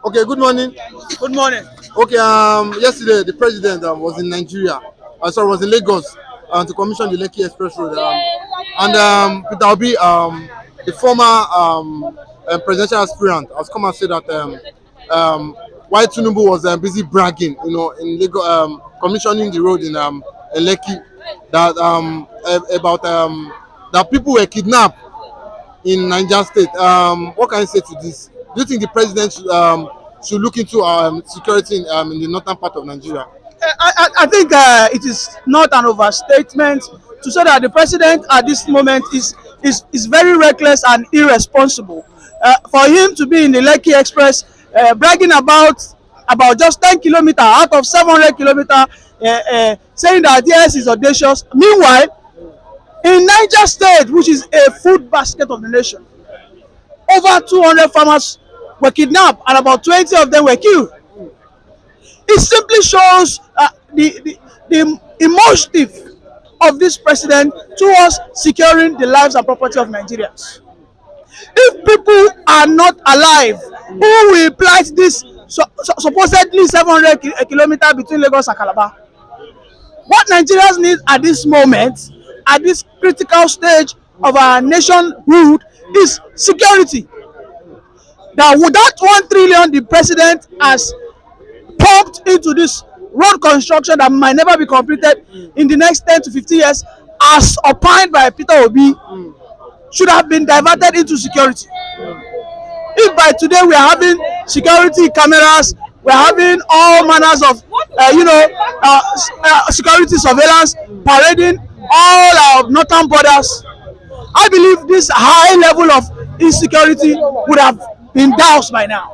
Okay, good morning. Good morning. Okay, yesterday the president was in Nigeria. Sorry, was in Lagos to commission the Lekki Express Road. And Peter Obi, the former presidential aspirant, has come and said that while Tinubu was busy bragging, in Lagos, commissioning the road in Lekki, that about that people were kidnapped in Niger State. What can you say to this? Do you think the president should look into security in the northern part of Nigeria? I think it is not an overstatement to say that the president at this moment is very reckless and irresponsible. For him to be in the Lekki Express bragging about just 10 kilometers out of 700 kilometers, saying that yes, is audacious. Meanwhile, in Niger State, which is a food basket of the nation, over 200 farmers were kidnapped and about 20 of them were killed. It simply shows the emotive of this president towards securing the lives and property of Nigerians. If people are not alive, who will plight this supposedly 700 kilometers between Lagos and Calabar? What Nigerians need at this moment, at this critical stage of our nationhood, is security. That without 1 trillion the president has pumped into this road construction that might never be completed in the next 10 to 15 years, as opined by Peter Obi, should have been diverted into security. If by today we are having security cameras, we are having all manners of security surveillance parading all our northern borders, I believe this high level of insecurity would have been doused by now.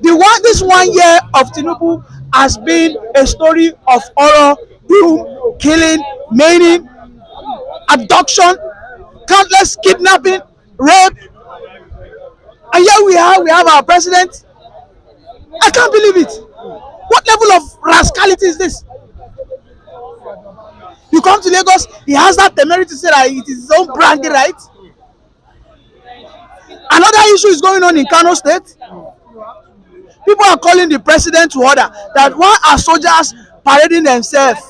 This 1 year of Tinubu has been a story of horror, doom, killing, maiming, abduction, countless kidnapping, rape, and here we have our president. I can't believe it. What level of rascality is this? You come to Lagos, he has that temerity to say that it is his own bragging right. Another issue is going on in Kano State. People are calling the president to order that why are soldiers parading themselves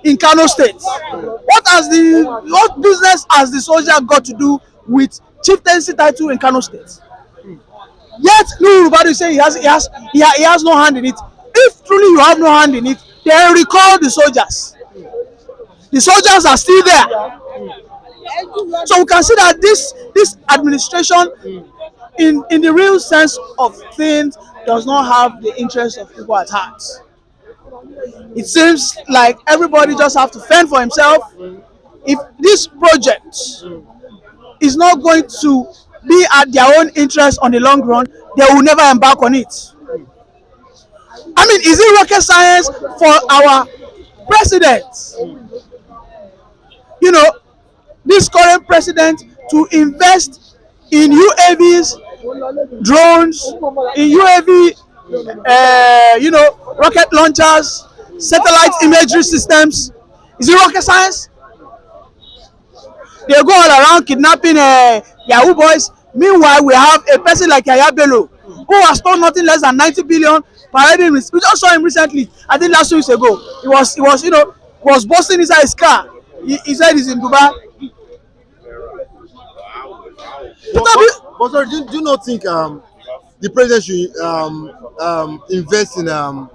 in Kano State? What business has the soldier got to do with chieftaincy title in Kano State? Yet Nuhu Rubadu is saying he has no hand in it. If truly you have no hand in it, then recall the soldiers. The soldiers are still there. So we can see that this administration, in the real sense of things, does not have the interest of people at heart. It seems like everybody just have to fend for himself. If this project is not going to be at their own interest on the long run, they will never embark on it. I mean, is it rocket science for our president, this current president, to invest in UAVs, drones, in UAV, rocket launchers, satellite imagery systems? Is it rocket science? They go all around kidnapping Yahoo boys. Meanwhile, we have a person like Yaya Bello, who has stolen nothing less than 90 billion parading. We just saw him recently, I think last 2 weeks ago. He was busting inside his car. He said he's in Dubai. But sorry, do you not think the president should invest in the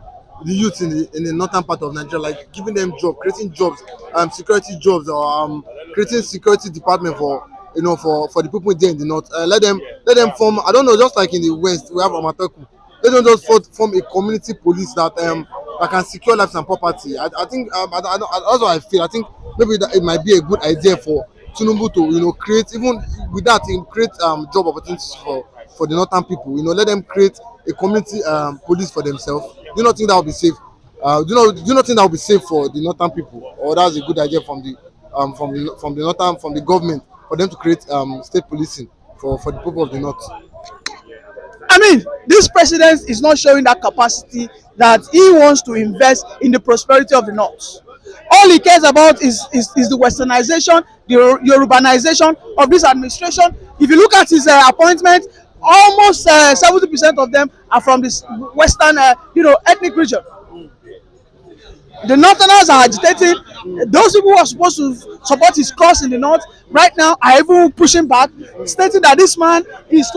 youth in the northern part of Nigeria, like giving them jobs, creating jobs, security jobs, or creating security department for the people there in the north? Let them form. I don't know, just like in the west we have Amateku. Let them just form a community police that can secure lives and property. I think that's what I feel. I think maybe that it might be a good idea for Tinubu to create, even with that, create job opportunities for the northern people. Let them create a community police for themselves. Do you not think that would be safe? Do you not think that would be safe for the northern people, or that's a good idea from the northern, from the government, for them to create state policing for the people of the north? I mean, this president is not showing that capacity that he wants to invest in the prosperity of the north. All he cares about is the westernization, the Yorubanization of this administration. If you look at his appointment, almost almost 70% of them are from this western, ethnic region. The northerners are agitating. Those people who are supposed to support his cause in the north right now are even pushing back, stating that this man is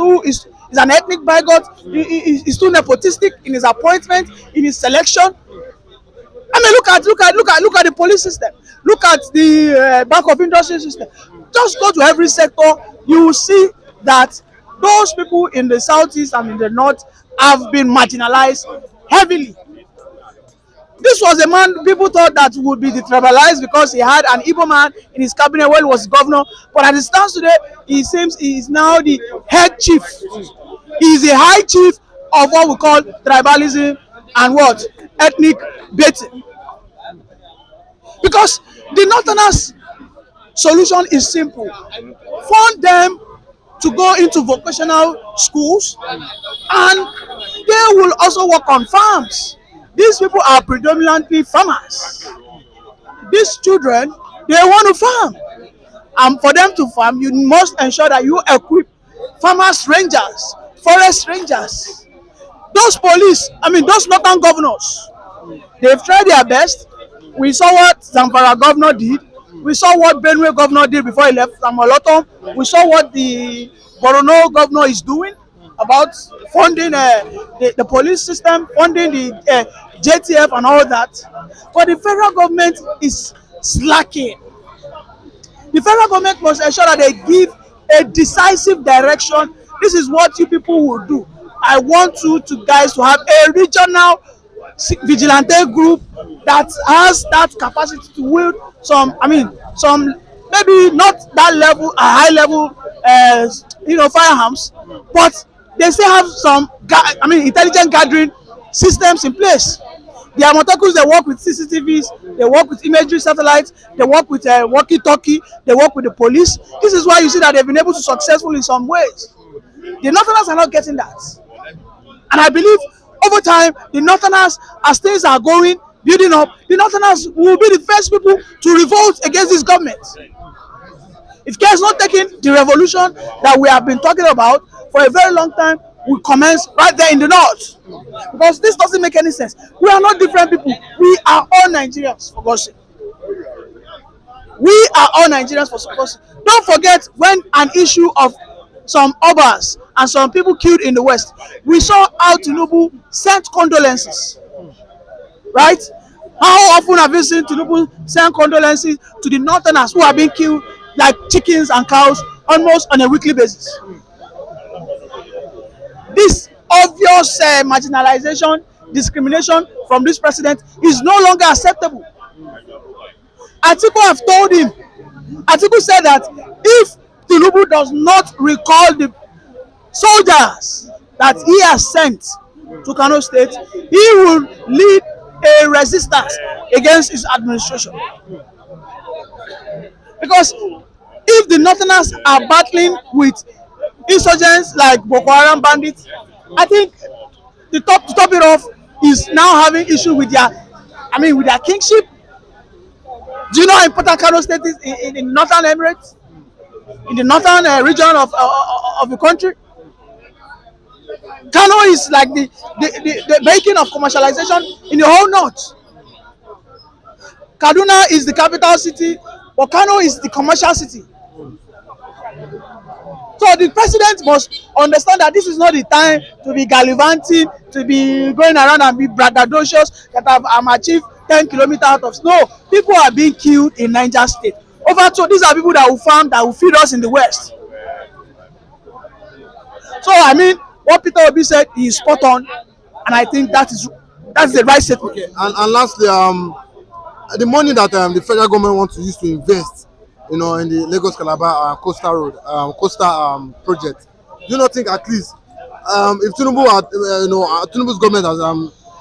an ethnic bigot. He's too nepotistic in his appointment, in his selection. I mean, look at the police system. Look at the bank of industry system. Just go to every sector, you will see that those people in the southeast and in the north have been marginalized heavily. This was a man people thought that would be detribalized because he had an Igbo man in his cabinet when he was governor. But as it stands today, he seems he is now the head chief. He is the high chief of what we call tribalism and what? Ethnic baiting. Because the northerners' solution is simple. Fund them to go into vocational schools and they will also work on farms. These people are predominantly farmers. These children, they want to farm. And for them to farm, you must ensure that you equip farmers rangers, forest rangers. Those police, those northern governors, they've tried their best. We saw what Zamfara governor did. We saw what Benue governor did before he left Samoloton. We saw what the Borno governor is doing about funding the police system, funding the JTF and all that. But the federal government is slacking. The federal government must ensure that they give a decisive direction. This is what you people will do. I want you to guys to have a regional vigilante group that has that capacity to wield some maybe not that level, a high level, firearms, but they still have some, intelligent gathering systems in place. The Amotakus, they work with CCTVs, they work with imagery satellites, they work with walkie-talkie, they work with the police. This is why you see that they've been able to successful in some ways. The Northerners are not getting that. And I believe over time, the Northerners, as things are building up, the Northerners will be the first people to revolt against this government. If care is not taken, the revolution that we have been talking about for a very long time will commence right there in the north. Because this doesn't make any sense. We are not different people. We are all Nigerians, for God's sake. We are all Nigerians, for God's sake. Don't forget when an issue of some Obas and some people killed in the West, we saw how Tinubu sent condolences. Right? How often have you seen Tinubu send condolences to the Northerners who are being killed like chickens and cows almost on a weekly basis? This obvious marginalization, discrimination from this president is no longer acceptable. Atiku have told him, Atiku said that if Tinubu does not recall the soldiers that he has sent to Kano State, he will lead a resistance against his administration. Because if the Northerners are battling with insurgents like Boko Haram bandits, I think to top it off is now having issue with their kingship. Do you know how important Kano State is in the Northern Emirates? In the northern region of the country? Kano is like the making of commercialization in the whole north. Kaduna is the capital city, but Kano is the commercial city. So the president must understand that this is not the time to be gallivanting, to be going around and be braggadocious that I'm achieved 10 kilometers out of snow. People are being killed in Niger State. These are people that will farm, that will feed us in the West. So what Peter Obi said is spot on, and I think that's the right statement. Okay, and lastly, the money that the federal government wants to use to invest, in the Lagos Calabar coastal road, project, do you not think at least if Tinubu's government has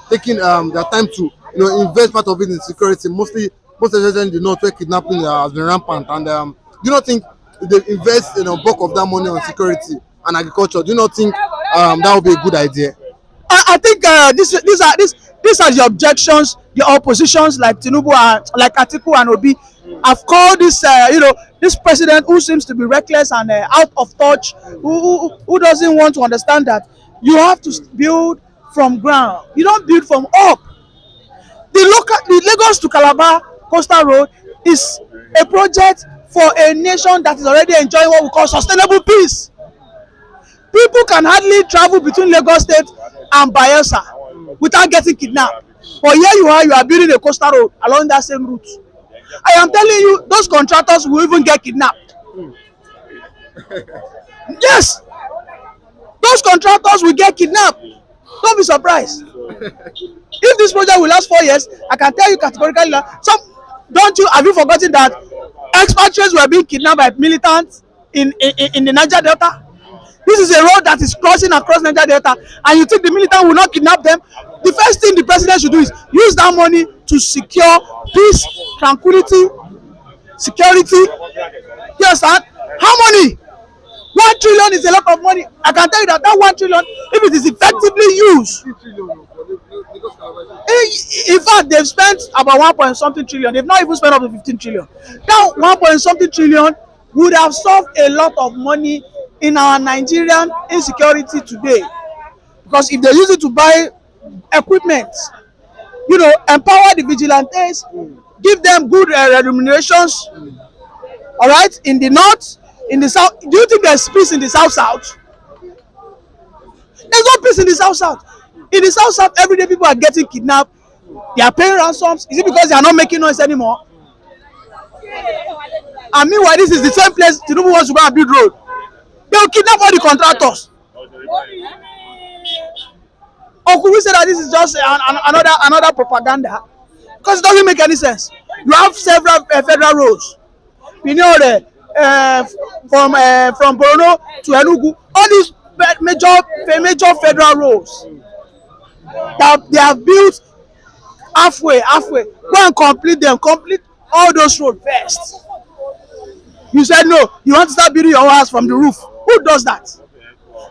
taken their time to invest part of it in security, most especially in the north where kidnapping has been rampant, and do you not think if they invest bulk of that money on security and agriculture, do you not think that would be a good idea? I think these are the objections the oppositions like Tinubu and like Atiku and Obi I've called this, this president who seems to be reckless and out of touch, who doesn't want to understand that you have to build from ground. You don't build from up. The Lagos to Calabar coastal road is a project for a nation that is already enjoying what we call sustainable peace. People can hardly travel between Lagos State and Bayelsa without getting kidnapped. But here you are building a coastal road along that same route. I am telling you, those contractors will even get kidnapped. Yes, those contractors will get kidnapped. Don't be surprised. If this project will last 4 years, I can tell you categorically that have you forgotten that expatriates were being kidnapped by militants in the Niger Delta? This is a road that is crossing across Niger Delta, and you think the militant will not kidnap them? The first thing the president should do is use that money to secure peace, tranquility, security. You understand? How many? 1 trillion is a lot of money. I can tell you that 1 trillion, if it is effectively used, in fact, they've spent about 1 point something trillion. They've not even spent up to 15 trillion. That 1 point something trillion would have solved a lot of money in our Nigerian insecurity today. Because if they use it to buy equipment, empower the vigilantes, give them good remunerations, all right, in the north, in the south. Do you think there's peace in the south? There's no peace in the south. In the south, every day people are getting kidnapped. They are paying ransoms. Is it because they are not making noise anymore? And meanwhile, this is the same place Tinubu wants to go and build road. They will kidnap all the contractors. Or could we say that this is just another propaganda? Because it doesn't make any sense. You have several federal roads. You know from Borno to Enugu, all these major federal roads that they have built halfway. Go and complete all those roads first. You said no, you want to start building your house from the roof. Who does that?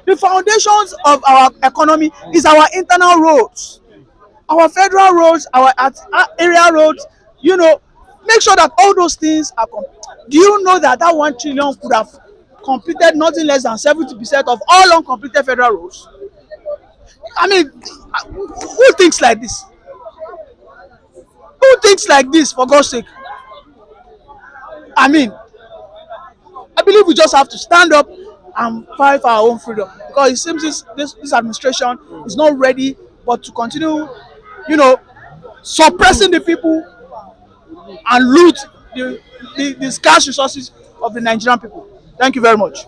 The foundations of our economy is our internal roads, our federal roads, our area roads. Make sure that all those things are do you know that 1 trillion could have completed nothing less than 70% of all uncompleted federal roads? I mean, who thinks like this? Who thinks like this, for God's sake? I mean, I believe we just have to stand up and fight for our own freedom, because it seems this administration is not ready but to continue, suppressing the people and loot the scarce resources of the Nigerian people. Thank you very much.